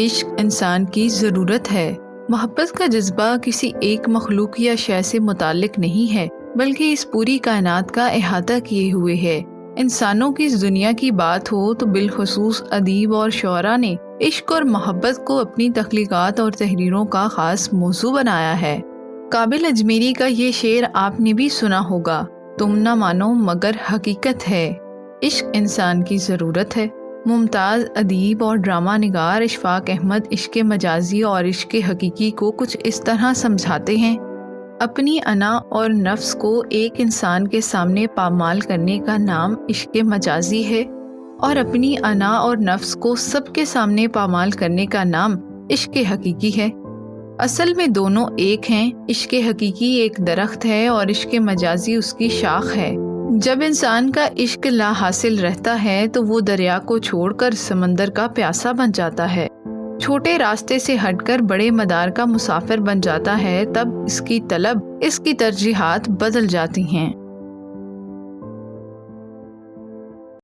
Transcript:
عشق انسان کی ضرورت ہے۔ محبت کا جذبہ کسی ایک مخلوق یا شے سے متعلق نہیں ہے، بلکہ اس پوری کائنات کا احاطہ کیے ہوئے ہے۔ انسانوں کی اس دنیا کی بات ہو تو بالخصوص ادیب اور شعراء نے عشق اور محبت کو اپنی تخلیقات اور تحریروں کا خاص موضوع بنایا ہے۔ قابل اجمیری کا یہ شعر آپ نے بھی سنا ہوگا، تم نہ مانو مگر حقیقت ہے، عشق انسان کی ضرورت ہے۔ ممتاز ادیب اور ڈرامہ نگار اشفاق احمد عشق مجازی اور عشق حقیقی کو کچھ اس طرح سمجھاتے ہیں: اپنی انا اور نفس کو ایک انسان کے سامنے پامال کرنے کا نام عشق مجازی ہے، اور اپنی انا اور نفس کو سب کے سامنے پامال کرنے کا نام عشق حقیقی ہے۔ اصل میں دونوں ایک ہیں، عشق حقیقی ایک درخت ہے اور عشق مجازی اس کی شاخ ہے۔ جب انسان کا عشق لا حاصل رہتا ہے تو وہ دریا کو چھوڑ کر سمندر کا پیاسا بن جاتا ہے، چھوٹے راستے سے ہٹ کر بڑے مدار کا مسافر بن جاتا ہے، تب اس کی طلب، اس کی ترجیحات بدل جاتی ہیں۔